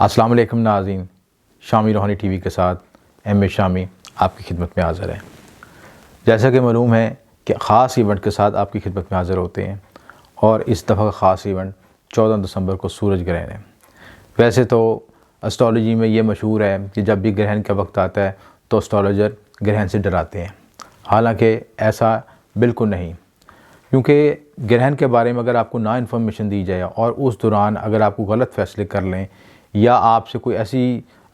अस्सलाम वालेकुम नाज़रीन, शामी रूहानी टीवी के साथ एम शामी आपकी खिदमत में हाज़िर है। जैसा कि मालूम है कि ख़ास इवेंट के साथ आपकी खिदमत में हाज़िर होते हैं और इस दफ़ा का ख़ास इवेंट 14 दिसंबर को सूरज ग्रहण है। वैसे तो एस्ट्रोलॉजी में ये मशहूर है कि जब भी ग्रहण का वक्त आता है तो एस्ट्रोलॉजर ग्रहण से डराते हैं। हालांकि ऐसा बिल्कुल नहीं, क्योंकि ग्रहण के बारे में अगर आपको ना इन्फॉर्मेशन दी जाए और उस दौरान अगर आपको गलत फ़ैसले कर लें या आपसे कोई ऐसी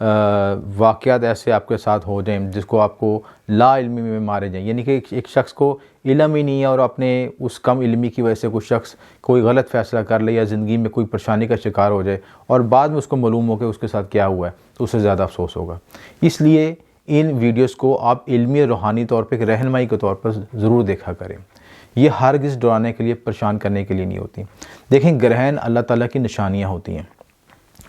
वाक़यात ऐसे आपके साथ हो जाएं जिसको आपको ला इल्मी में मारे जाएं, यानी कि एक शख्स को इल्म ही नहीं है और अपने उस कम इल्मी की वजह से कोई शख्स कोई गलत फ़ैसला कर ले या ज़िंदगी में कोई परेशानी का शिकार हो जाए और बाद में उसको मालूम हो कि उसके साथ क्या हुआ है, तो उससे ज़्यादा अफसोस होगा। इसलिए इन वीडियोज़ को आप इल्मी और रूहानी तौर पर एक रहनुमाई के तौर पर ज़रूर देखा करें। ये हरगिज़ डराने के लिए, परेशान करने के लिए नहीं होती। देखें, ग्रहण अल्लाह ताला की निशानियाँ होती हैं।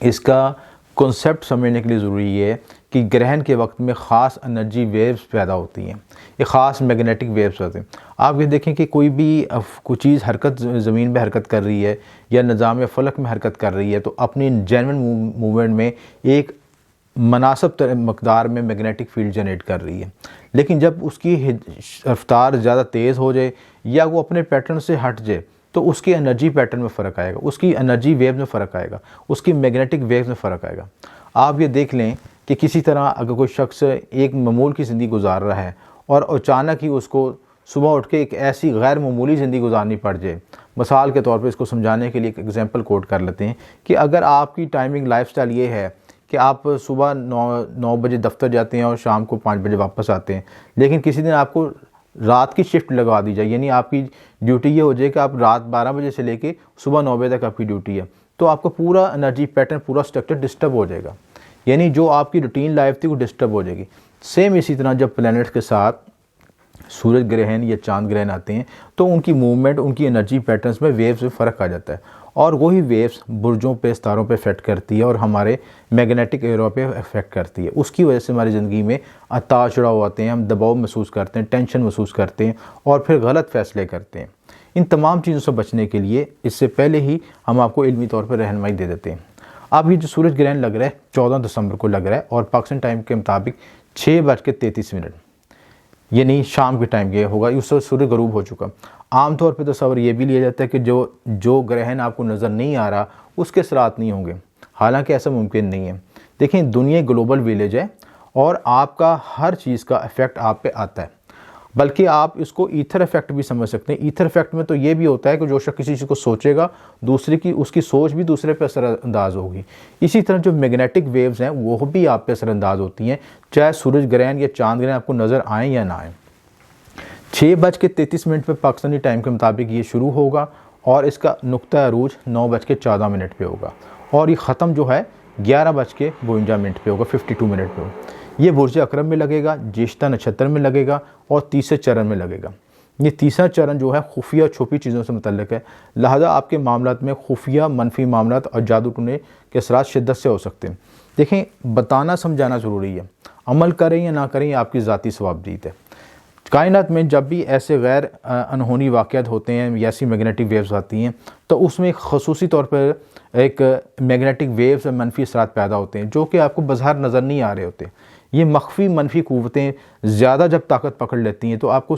इसका कॉन्सेप्ट समझने के लिए ज़रूरी है कि ग्रहण के वक्त में ख़ास एनर्जी वेव्स पैदा होती हैं, ये ख़ास मैग्नेटिक वेव्स होते हैं। आप ये देखें कि कोई भी कुछ चीज़ हरकत ज़मीन में हरकत कर रही है या निज़ाम फ़लक में हरकत कर रही है तो अपनी जेन्युइन मूवमेंट में एक मुनासिब मकदार में मैग्नेटिक फील्ड जनरेट कर रही है। लेकिन जब उसकी रफ्तार ज़्यादा तेज़ हो जाए या वो अपने पैटर्न से हट जाए तो उसकी एनर्जी पैटर्न में फ़र्क आएगा, उसकी एनर्जी वेव में फ़र्क आएगा, उसकी मैग्नेटिक वेव में फ़र्क आएगा। आप ये देख लें कि किसी तरह अगर कोई शख्स एक मामूल की ज़िंदगी गुजार रहा है और अचानक ही उसको सुबह उठ के एक ऐसी गैर मामूली ज़िंदगी गुजारनी पड़ जाए। मिसाल के तौर पर इसको समझाने के लिए एक एग्जांपल कोट कर लेते हैं कि अगर आपकी टाइमिंग लाइफस्टाइल ये है कि आप सुबह 9 बजे दफ्तर जाते हैं और शाम को 5 बजे वापस आते हैं, लेकिन किसी दिन आपको रात की शिफ्ट लगवा दी जाए, यानी आपकी ड्यूटी ये हो जाए कि आप रात 12 बजे से लेके सुबह 9 बजे तक आपकी ड्यूटी है, तो आपका पूरा एनर्जी पैटर्न, पूरा स्ट्रक्चर डिस्टर्ब हो जाएगा, यानी जो आपकी रूटीन लाइफ थी वो डिस्टर्ब हो जाएगी। सेम इसी तरह जब प्लैनेट्स के साथ सूरज ग्रहण या चांद ग्रहण आते हैं तो उनकी मूवमेंट, उनकी एनर्जी पैटर्न्स में वेव्स में फ़र्क आ जाता है और वही वेव्स बुर्जों पे, सितारों पे इफेक्ट करती है और हमारे मैग्नेटिक एरो पे इफेक्ट करती है। उसकी वजह से हमारी ज़िंदगी में उतार चढ़ाव आते हैं, हम दबाव महसूस करते हैं, टेंशन महसूस करते हैं और फिर गलत फ़ैसले करते हैं। इन तमाम चीज़ों से बचने के लिए इससे पहले ही हम आपको इल्मी तौर पर रहनुमाई दे देते हैं। अब ये जो सूरज ग्रहण लग रहा है 14 दिसंबर को लग रहा है और पाकिस्तान टाइम के मुताबिक 6:33 यानी शाम के टाइम ये होगा, उस वक्त सूर्य गरूब हो चुका। आमतौर पे तस्वर ये भी लिया जाता है कि जो ग्रहण आपको नज़र नहीं आ रहा उसके असरात नहीं होंगे, हालांकि ऐसा मुमकिन नहीं है। देखें, दुनिया ग्लोबल विलेज है और आपका हर चीज़ का इफ़ेक्ट आप पे आता है, बल्कि आप इसको ईथर इफेक्ट भी समझ सकते हैं। ईथर इफेक्ट में तो ये भी होता है कि जो शख्स किसी चीज़ को सोचेगा दूसरे की उसकी सोच भी दूसरे पे असरअंदाज होगी। इसी तरह जो मैग्नेटिक वेव्स हैं वो भी आप पे असरअंदाज होती हैं, चाहे सूरज ग्रहण या चांद ग्रहण आपको नज़र आए या ना आए। 6:33 पर पाकिस्तानी टाइम के मुताबिक ये शुरू होगा और इसका नुक्ता अरूज 9:14 पे होगा और ये ख़त्म जो है 11:52 पे होगा, 52 मिनट पे होगा। ये बुर्ज अकरम में लगेगा, ज्येष्ठा नक्षत्र में लगेगा और तीसरे चरण में लगेगा। ये तीसरा चरण जो है खुफिया छुपी चीज़ों से मुतल्लिक है, लिहाजा आपके मामलात में खुफिया मनफी मामलात और जादू टूने के असरात शिद्दत से हो सकते हैं। देखें, बताना समझाना ज़रूरी है, अमल करें या ना करें ये आपकी ज़ाती सवाबदीद है। कायनात में जब भी ऐसे गैर अनहोनी वाक़यात होते हैं या ऐसी मैग्नेटिक वेव्स आती हैं तो उसमें एक ख़ुसूसी तौर पर एक मैग्नेटिक वेव्स और मनफी असरात पैदा होते हैं जो कि आपको बाहर नज़र नहीं आ रहे होते। ये मख्फी मनफी क़ुव्वतें ज़्यादा जब ताकत पकड़ लेती हैं तो आपको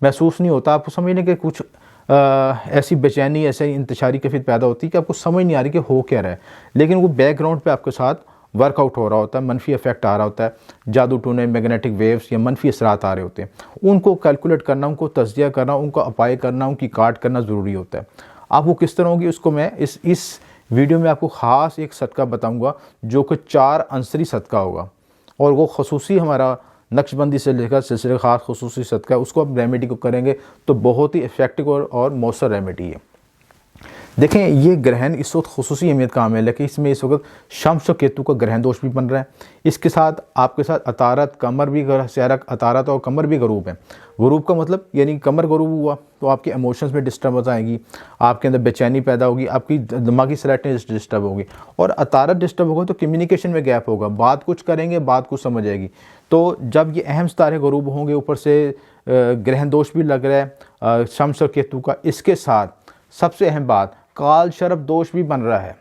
महसूस नहीं होता, आपको समझने के कुछ ऐसी बेचैनी, ऐसी इंतशारी कैफियत पैदा होती है कि आपको समझ नहीं आ रही कि हो क्या रहा है, लेकिन वो बैकग्राउंड पे आपके साथ वर्कआउट हो रहा होता है, मनफी इफेक्ट आ रहा होता है, जादू टूने, मैग्नेटिक वेव्स या मनफी असरात आ रहे होते हैं। उनको कैलकुलेट करना, उनको तज्जिया करना, उनको अपाई करना, उनकी काट करना ज़रूरी होता है। आप वो किस तरह होगी उसको मैं इस वीडियो में आपको ख़ास एक सदका बताऊँगा जो कि 4 अंसरी सदका होगा और वो खसूसी हमारा नक्शबंदी से लेकर सिलसिले ख़ास खसूसी सदका है, उसको आप रेमेडी को करेंगे तो बहुत ही इफ़ेक्टिव और मौसर रेमेडी है। देखें, ये ग्रहण इस वक्त खुसूसी अहमियत का हामिल है कि इसमें इस वक्त शम्स और केतु का ग्रहण दोष भी बन रहा है। इसके साथ आपके साथ अतारत, कमर भी सहरक, अतारत और कमर भी गरूब है। गरूब का मतलब यानी कमर गरूब हुआ तो आपके इमोशंस में डिस्टर्बेंस आएगी, आपके अंदर बेचैनी पैदा होगी, आपकी दिमागी सलाहियतें डिस्टर्ब होगी और अतारत डिस्टर्ब होगा तो कम्युनिकेशन में गैप होगा, बात कुछ करेंगे बात कुछ समझ आएगी। तो जब ये अहम सितारे गरूब होंगे, ऊपर से ग्रहण दोष भी लग रहा है शम्स और केतु का, इसके साथ सबसे अहम बात काल शरफ दोष भी बन रहा है।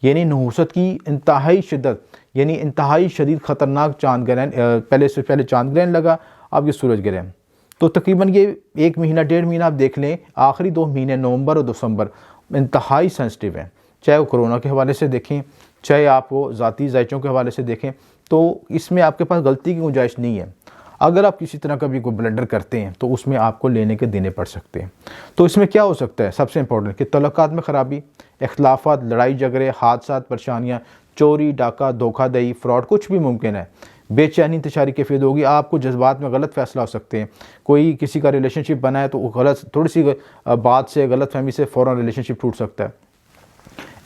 यानी नहुसत की इंतहाई शिद्दत, यानी इंतहाई शदीद ख़तरनाक चांद ग्रहण, पहले चांद ग्रहण लगा, अब ये सूरज ग्रहण। तो तकरीबन ये 1 महीना 1.5 महीना आप देख लें, आखिरी 2 महीने नवंबर और दिसंबर इंतहाई सेंसिटिव हैं। चाहे वो कोरोना के हवाले से देखें, चाहे आप वो ज़ाती जायचों के हवाले से देखें, तो इसमें आपके पास गलती की गुंजाइश नहीं है। अगर आप किसी तरह का भी कोई ब्लंडर करते हैं तो उसमें आपको लेने के देने पड़ सकते हैं। तो इसमें क्या हो सकता है, सबसे इंपॉर्टेंट कि तल्लुकात में ख़राबी, इख्तलाफात, लड़ाई झगड़े, हादसा, परेशानियाँ, चोरी डाका, धोखाधड़ी, फ्रॉड, कुछ भी मुमकिन है। बेचैनी इंतशारी कैफियत होगी, आपको जज्बात में गलत फ़ैसला हो सकते हैं। कोई किसी का रिलेशनशिप बना है तो गलत थोड़ी सी बात से, गलत फहमी से फ़ौरन रिलेशनशिप टूट सकता है।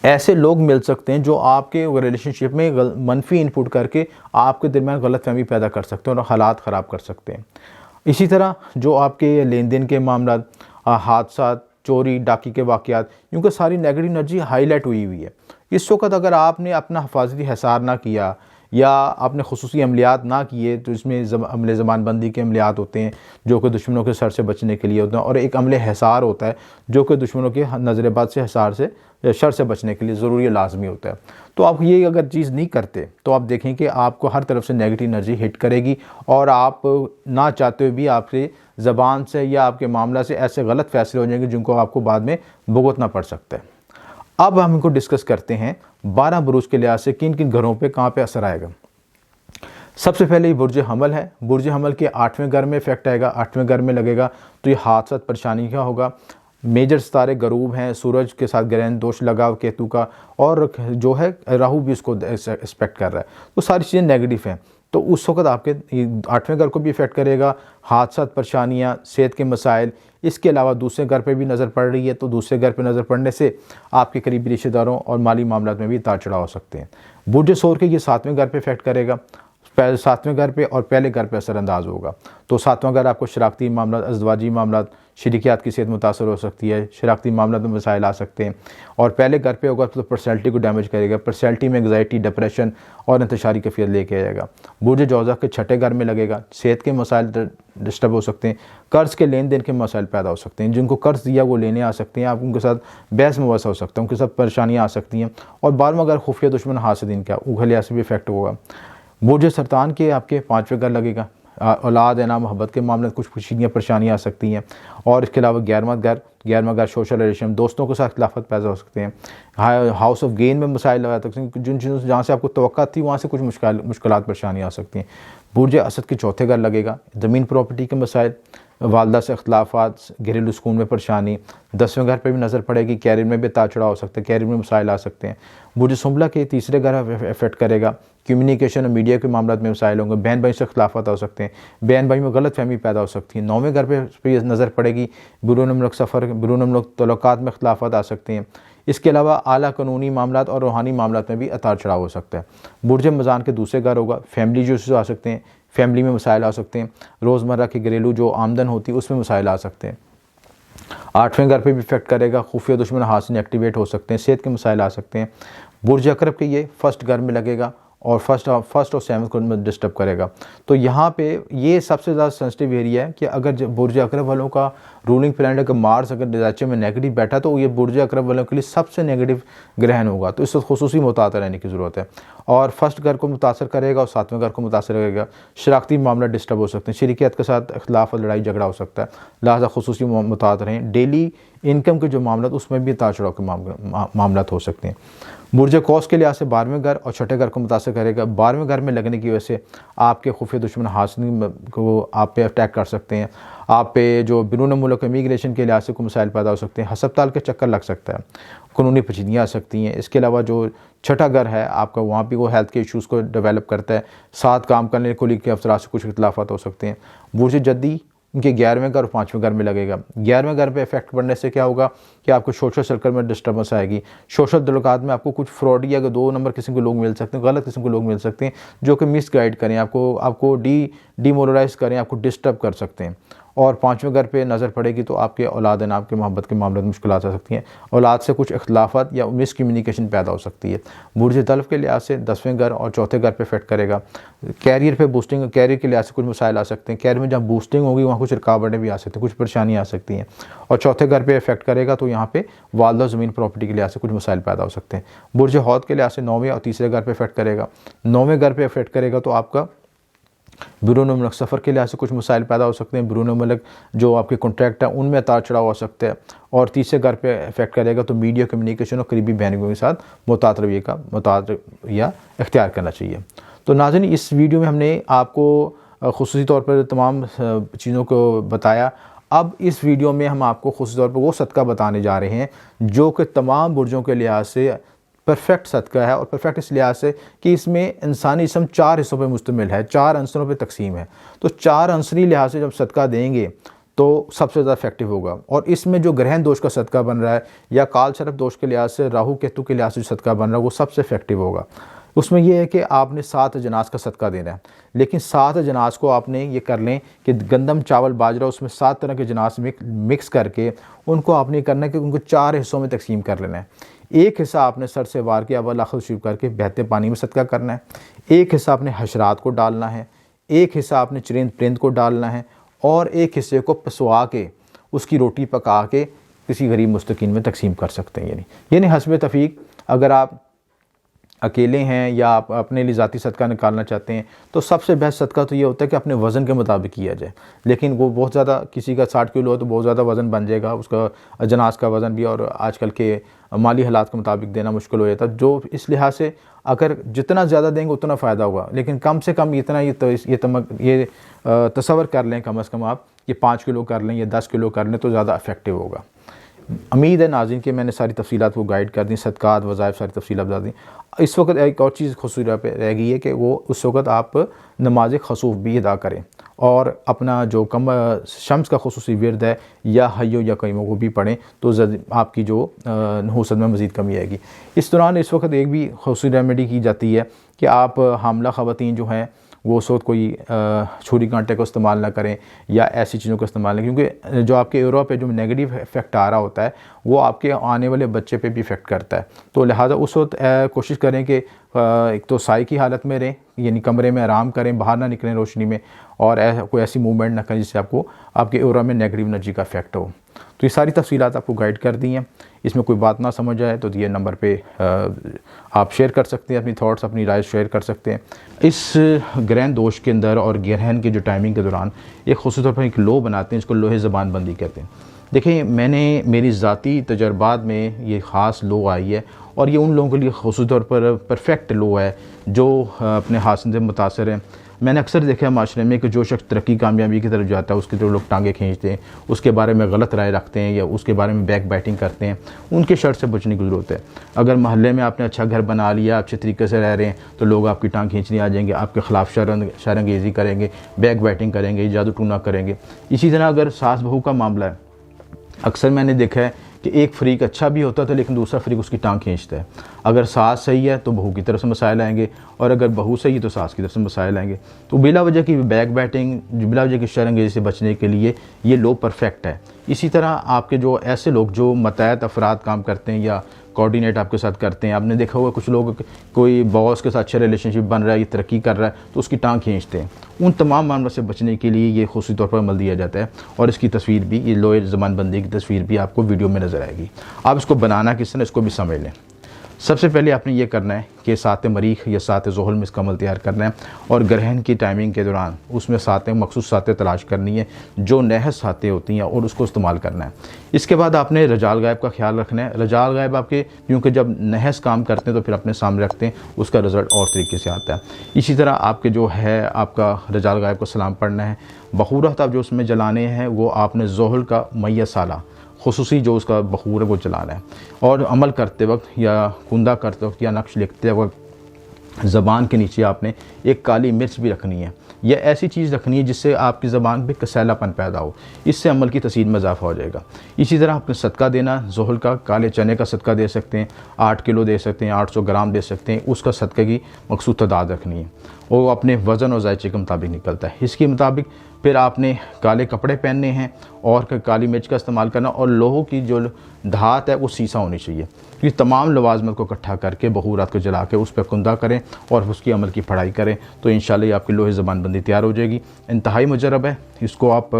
ऐसे लोग मिल सकते हैं जो आपके रिलेशनशिप में मनफी इनपुट करके आपके दरमियान गलत फहमी पैदा कर सकते हैं और हालात ख़राब कर सकते हैं। इसी तरह जो आपके लेन देन के मामला, हादसा, चोरी डाकी के वाक़यात, क्योंकि सारी नेगेटिव एनर्जी हाईलाइट हुई हुई है। इस वक्त अगर आपने अपना हिफाजती हिसार ना किया या आपने खुसूसी अमलियात ना किए, तो इसमें अमले ज़बानबंदी के अमलियात होते हैं जो कि दुश्मनों के सर से बचने के लिए होते हैं, और एक अमले हिसार होता है जो कि दुश्मनों के नज़रबाद से, हिसार से, शर से बचने के लिए ज़रूरी लाजमी होता है। तो आप ये अगर चीज़ नहीं करते तो आप देखें कि आपको हर तरफ से नेगेटिव एनर्जी हिट करेगी और आप ना चाहते हुए भी आपके ज़बान से या आपके मामला से ऐसे गलत फ़ैसले हो जाएंगे जिनको आपको बाद में भुगतना पड़ सकता है। अब हम इनको डिस्कस करते हैं 12 बुरुज के लिहाज से किन किन घरों पे कहाँ पे असर आएगा। सबसे पहले ये बुर्ज हमल है। बुर्ज हमल के 8वें घर में इफेक्ट आएगा, 8वें घर में लगेगा तो ये हादसा परेशानी का होगा। मेजर सितारे गरूब हैं, सूरज के साथ ग्रहण दोष लगा केतु का, और जो है राहु भी इसको एक्सपेक्ट कर रहा है, तो सारी चीज़ें नेगेटिव हैं। तो उस वक्त आपके 8वें घर को भी इफेक्ट करेगा, हादसा, परेशानियाँ, सेहत के मसाइल। इसके अलावा दूसरे घर पे भी नज़र पड़ रही है, तो दूसरे घर पे नज़र पड़ने से आपके करीबी रिश्तेदारों और माली मामलों में भी उतार चढ़ाव हो सकते हैं। बुर्ज सौर के ये 7वें घर पे इफेक्ट करेगा, 7वें घर पे और पहले घर पे असरअंदाज होगा। तो 7वां घर आपको शराकती मामला, अज़दवाजी मामला, शरीकियात की सेहत मुतासर हो सकती है, शराकती मामला में मसाइल आ सकते हैं। और पहले घर पे होगा तो पर्सनैलिटी को डैमेज करेगा, पर्सनैलिटी में एंग्जाइटी, डिप्रेशन और इंतशारी कैफियत लेके आएगा। बुर्ज जौज़ा के 6ठे घर में लगेगा, सेहत के मसाइल डिस्टर्ब हो सकते हैं, कर्ज़ के लेन देन के मसाइल पैदा हो सकते हैं। जिनको कर्ज़ दिया वो लेने आ सकते हैं, आप उनके साथ बहस मुबहसा हो सकता है, उनके साथ परेशानियाँ आ सकती हैं। और 12वां घर खुफिया दुश्मन हासिदीन का उघलिया से भी इफेक्ट होगा। बुर्ज सरतान के आपके 5वें घर लगेगा, औलाद है ना, मोहब्बत के मामले में कुछ खुशियाँ परेशानियाँ आ सकती हैं। और इसके अलावा 11वां घर सोशल रिलेशन, दोस्तों के साथ खिलाफत पैदा हो सकते हैं। हाउस ऑफ गेन में मसाइल लगा सकते हैं, जिन चीज़ों से जहाँ से आपको तवक्का थी वहाँ से कुछ मुश्किलात परेशानी आ सकती हैं। बुर्ज असद के 4थे घर लगेगा, ज़मीन प्रॉपर्टी के मसाइल, वालदा से अख्तलाफात, घरेलू सुकून में परेशानी। 10वें घर पे भी नज़र पड़ेगी, कैरियर में भी उतार चढ़ाव हो सकता है, कैरियर में मसाइल आ सकते हैं। बुर्ज सुंबला के 3रे घर इफेक्ट करेगा, कम्युनिकेशन और मीडिया के मामलों में मसाइल होंगे, बहन भाई से अख्तलाफात हो सकते हैं, बहन भाई में गलत फहमी पैदा हो सकती है। 9वें घर पे नज़र पड़ेगी, बैरून मुल्क सफ़र, बैरून मुल्क तल्लुकात में अख्तलाफात आ सकते हैं। इसके अलावा आला कानूनी मामलात और रूहानी मामलात में भी उतार चढ़ाव हो सकता है। बुर्ज मज़ान के 2रे घर होगा, फैमिली इश्यूज़ आ सकते हैं, फैमिली में मसाइल आ सकते हैं, रोज़मर्रा की घरेलू जो आमदन होती है उसमें मसाइल आ सकते हैं। 8वें घर पे भी इफेक्ट करेगा, खुफिया दुश्मन हासिल एक्टिवेट हो सकते हैं, सेहत के मसाइल आ सकते हैं। बुर्ज अकरब के ये 1st घर में लगेगा और फर्स्ट और 7th को डिस्टर्ब करेगा। तो यहाँ पे ये सबसे ज़्यादा सेंसिटिव एरिया है कि अगर बुर्ज अकरब वालों का रूलिंग प्लैनेट अगर मार्स अगर डिजास्टर में नेगेटिव बैठा तो ये बुर्ज अकरब वालों के लिए सबसे नेगेटिव ग्रहण होगा। तो इस वक्त खुसूसी मुतातर रहने की ज़रूरत है। और 1st घर को मुतासर करेगा और 7वें घर को मुतासर करेगा। शराकती मामला डिस्टर्ब हो सकते हैं, शरीकियत के साथ इख्तलाफ और लड़ाई झगड़ा हो सकता है, लिहाजा खुसूसी मुतातर रहें। डेली इनकम के जो मामला उसमें भी उतार चढ़ाव के मामला हो सकते हैं। बुर्ज कौस के लिहाज से 12वें घर और 6ठे घर को मुतासर करेगा। 12वें घर में लगने की वजह से आपके खुफिया दुश्मन हासिल को आप पे अटैक कर सकते हैं, आप पे जो बैरून मुल्क इमिग्रेशन के लिहाज से कोई मसाइल पैदा हो सकते हैं, हस्पताल के चक्कर लग सकता है, कानूनी पेचीदगियाँ आ सकती हैं। इसके अलावा जो 6ठा घर है आपका, वहाँ भी वो हेल्थ के इशूज़ को डेवलप करता है, साथ काम करने को लेकर अफसरात से कुछ इख्तलाफात हो सकते हैं। बुर्ज जद्दी इनके 11वें घर और 5वें घर में लगेगा। 11वें घर पे इफेक्ट पड़ने से क्या होगा कि आपको सोशल सर्कल में डिस्टर्बेंस आएगी, सोशल तल्लुकात में आपको कुछ फ्रॉड या 2 नंबर किस्म के लोग मिल सकते हैं, गलत किस्म के लोग मिल सकते हैं जो कि मिसगाइड करें, आपको डीमोरलाइज करें, आपको डिस्टर्ब कर सकते हैं। और 5वें घर पे नज़र पड़ेगी तो आपके औलाद नाम के मोहब्बत के मामले में मुश्किल आ सकती हैं, औलाद से कुछ इख्तलाफात या मिसकम्युनिकेशन पैदा हो सकती है। बुर्ज तल्फ के लिहाज से 10वें घर और चौथे घर पे इफेक्ट करेगा। कैरियर पे बूस्टिंग, कैरियर के लिहाज से कुछ मसाइल आ सकते हैं। कैरियर में जहाँ बूस्टिंग होगी वहाँ कुछ रुकावटें भी आ सकती हैं, कुछ परेशानियाँ आ सकती हैं। और चौथे घर पे इफेक्ट करेगा तो यहाँ पे वालदा ज़मीन प्रॉपर्टी के लिहाज से कुछ मसाइल पैदा हो सकते हैं। बुर्ज हौद के लिहाज से 9वें और तीसरे घर पे इफेक्ट करेगा। 9वें घर पे इफेक्ट करेगा तो आपका बिरून मुल्क सफ़र के लिहाज से कुछ मसाइल पैदा हो सकते हैं। बिरून मुल्क जो आपके कॉन्ट्रैक्ट है उनमें उतार चढ़ाव हो सकते हैं। और तीसरे घर पे इफेक्ट करेगा तो मीडिया कम्युनिकेशन और करीबी बहनों के साथ मुतात रवैया इख्तियार करना चाहिए। तो नाज़रीन, इस वीडियो में हमने आपको खुसूसी तौर पर तमाम चीज़ों को बताया। अब इस वीडियो में हम आपको खुसूसी तौर पर वो सदका बताने जा रहे हैं जो कि तमाम बुर्जों के लिहाज से परफेक्ट सदका है। और परफेक्ट इस लिहाज से कि इसमें इंसानी जिस्म 4 हिस्सों पर मुश्तमिल है, 4 अंसरों पर तकसीम है। तो 4 अंसरी लिहाज से जब सदका देंगे तो सबसे ज़्यादा इफेक्टिव होगा। और इसमें जो ग्रहण दोष का सदका बन रहा है या काल सर्प दोष के लिहाज से, राहु केतु के लिहाज से जो सदका बन रहा है वो सबसे इफेक्टिव होगा। उसमें यह है कि आपने 7 जनाज का सदका देना है, लेकिन 7 जनाज को आपने ये कर लें कि गंदम चावल बाजरा उसमें 7 तरह के जनाज मिक्स करके उनको आपने करना है कि उनको 4 हिस्सों में तकसीम कर लेना है। एक हिस्सा आपने सर से वार के अव्वल आखिर शुरू करके बहते पानी में सदका करना है। एक हिस्सा आपने हशरात को डालना है, एक हिस्सा आपने चरिंद परिंद को डालना है, और एक हिस्से को पसवा के उसकी रोटी पका के किसी गरीब मुस्तकीन में तकसीम कर सकते हैं। यानी हस्ब तफ़ीक अगर आप अकेले हैं या आप अपने लिए ज़ाती सदका निकालना चाहते हैं तो सबसे बेस्ट सदका तो ये होता है कि अपने वज़न के मुताबिक किया जाए। लेकिन वो बहुत ज़्यादा, किसी का 60 किलो हो तो बहुत ज़्यादा वज़न बन जाएगा, उसका जनाज का वज़न भी और आजकल के माली हालात के मुताबिक देना मुश्किल हो जाता है। जो इस लिहाज से अगर जितना ज़्यादा देंगे उतना फ़ायदा होगा, लेकिन कम से कम इतना ये तसव्वुर कर लें कम से कम आप कि 5 किलो कर लें या 10 किलो कर लें तो ज़्यादा इफेक्टिव होगा। उम्मीद है नाज़रीन कि मैंने सारी तफसीलात को गाइड कर दी, सदकात वज़ाइफ सारी तफसीलात बता दी। इस वक्त एक और चीज़ खुसूसी रह गई है कि वो उस वक्त आप नमाज खसूफ भी अदा करें और अपना जो शम्स का खुसूसी विर्द है या हयो या कईमों को भी पढ़ें तो आपकी जो नहूसत में मज़ीद कमी आएगी। इस दौरान इस वक्त एक भी खुसूसी रेमेडी की जाती है कि आप हामला ख़वातीन जो हैं वो उस वक्त कोई छुरी कांटे का इस्तेमाल ना करें या ऐसी चीज़ों का इस्तेमाल नहीं, क्योंकि जो आपके यूरोप पे जो नेगेटिव इफेक्ट आ रहा होता है वो आपके आने वाले बच्चे पे भी इफ़ेक्ट करता है। तो लिहाजा उस वक्त कोशिश करें कि एक तो साई की हालत में रहें, यानी कमरे में आराम करें, बाहर ना निकलें रोशनी में, और कोई ऐसी मूवमेंट ना करें जिससे आपको आपके यूरोप में नेगेटिव एनर्जी का इफेक्ट हो। तो ये सारी तफसीलात आपको गाइड कर दी हैं। इसमें कोई बात ना समझ आए तो ये नंबर पे आप शेयर कर सकते हैं, अपनी थॉट्स अपनी राय शेयर कर सकते हैं। इस ग्रहण दोष के अंदर और ग्रहण के जो टाइमिंग के दौरान एक ख़ुसूसी तौर पर एक लो बनाते हैं, इसको लोहे ज़बान बंदी कहते हैं। देखिए, मैंने मेरी ज़ाती तजर्बात में ये ख़ास लो आई है और ये उन लोगों के लिए ख़ुसूसी तौर पर परफेक्ट लो है जो अपने हासिल से मुतासर हैं। मैंने अक्सर देखा है माशरे में कि जो शख्स तरक्की कामयाबी की तरफ जाता है उसकी तरफ लोग टांगे खींचते हैं, उसके बारे में गलत राय रखते हैं या उसके बारे में बैक बैटिंग करते हैं। उनके शर्त से बचने की ज़रूरत है। अगर महल्ले में आपने अच्छा घर बना लिया, अच्छे तरीके से रह रहे हैं, तो लोग आपकी टांग खींचने आ जाएंगे, आपके ख़िलाफ़ शरंगेज़ी करेंगे, बैक बैटिंग करेंगे, जादू टूना करेंगे। इसी तरह अगर सास बहू का मामला है, अक्सर मैंने देखा है कि एक फ़रीक अच्छा भी होता था लेकिन दूसरा फ़रीक उसकी टांग खींचता है। अगर सास सही है तो बहू की तरफ से मसाइल आएंगे और अगर बहू सही है तो सास की तरफ से मसाइल आएंगे। तो बिला वजह की बैक बैटिंग, बिला वजह की शरंगेज़ी से बचने के लिए ये लो परफेक्ट है। इसी तरह आपके जो ऐसे लोग जो मतहत अफराद काम करते हैं या कोऑर्डिनेट आपके साथ करते हैं, आपने देखा होगा कुछ लोग, कोई बॉस के साथ अच्छा रिलेशनशिप बन रहा है, ये तरक्की कर रहा है तो उसकी टांग खींचते हैं। उन तमाम मामलों से बचने के लिए ये ख़ुसूसी तौर पर अमल दिया जाता है और इसकी तस्वीर भी, ये लोहे ज़बानबंदी की तस्वीर भी आपको वीडियो में नज़र आएगी। आप इसको बनाना किस तरह, इसको भी समझ लें। सबसे पहले आपने ये करना है कि सात मरीख या सात ज़ोहल में इसका अमल तैयार करना है और ग्रहण की टाइमिंग के दौरान उसमें सातें मखसूस सातें तलाश करनी है जो नहस सातें होती हैं और उसको इस्तेमाल करना है। इसके बाद आपने रजाल गायब का ख्याल रखना है। रजाल गायब आपके, क्योंकि जब नहस काम करते हैं तो फिर अपने सामने रखते हैं, उसका रिज़ल्ट और तरीके से आता है। इसी तरह आपके जो है आपका रजाल गायब को सलाम पढ़ना है। बखूरत आप जो उसमें जलाने हैं वो आपने ज़ोहल का मैया साला खुसूसी जो उसका बखूर है वो चलाना है। और अमल करते वक्त या कुंदा करते वक्त या नक्श लिखते वक्त ज़बान के नीचे आपने एक काली मिर्च भी रखनी है। या ऐसी चीज़ रखनी है जिससे आपकी ज़बान पे कसैलापन पैदा हो, इससे अमल की तसीर में इजाफा हो जाएगा। इसी तरह आपने सदका देना, ज़ोहल का काले चने का सदका दे सकते हैं, 8 किलो दे सकते हैं, 800 ग्राम दे सकते हैं, उसका सदक़े की मखसूस तादाद रखनी है, वो अपने वज़न और जायचे के मुताबिक निकलता है। इसके मुताबिक फिर आपने काले कपड़े पहनने हैं और काली मिर्च का इस्तेमाल करना, और लोहों की जो धात है वो सीसा होनी चाहिए। ये तमाम लवाजमत को इकट्ठा करके बखूरात को जला के उस पर कुंदा करें और उसकी अमल की पढ़ाई करें, तो इंशाल्लाह ये आपकी लोहे ज़बानबंदी तैयार हो जाएगी। इंतहाई मुजरब है, इसको आप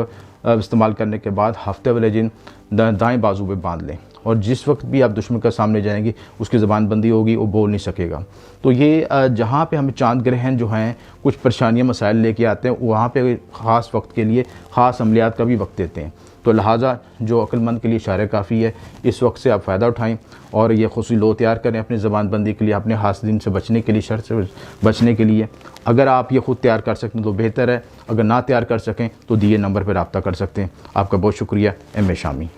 इस्तेमाल करने के बाद हफ्ते वाले दिन दाएँ बाजू पे बांध लें, और जिस वक्त भी आप दुश्मन के सामने जाएंगे उसकी ज़बानबंदी होगी, वो बोल नहीं सकेगा। तो ये जहाँ पे हमें चांद ग्रहण जो हैं कुछ परेशानियाँ मसाइल लेके आते हैं, वहाँ पे ख़ास वक्त के लिए ख़ास अमलियात का भी वक्त देते हैं। तो लिहाजा जो अक्लमंद के लिए इशारा काफ़ी है, इस वक्त से आप फ़ायदा उठाएं और ये खुशी लो तैयार करें अपनी ज़बानबंदी के लिए, अपने हासिदीन से बचने के लिए, शर से बचने के लिए। अगर आप ये ख़ुद तैयार कर सकें तो बेहतर है, अगर ना तैयार कर सकें तो दिए नंबर पर रब्ता कर सकते हैं। आपका बहुत शुक्रिया। M A Shami.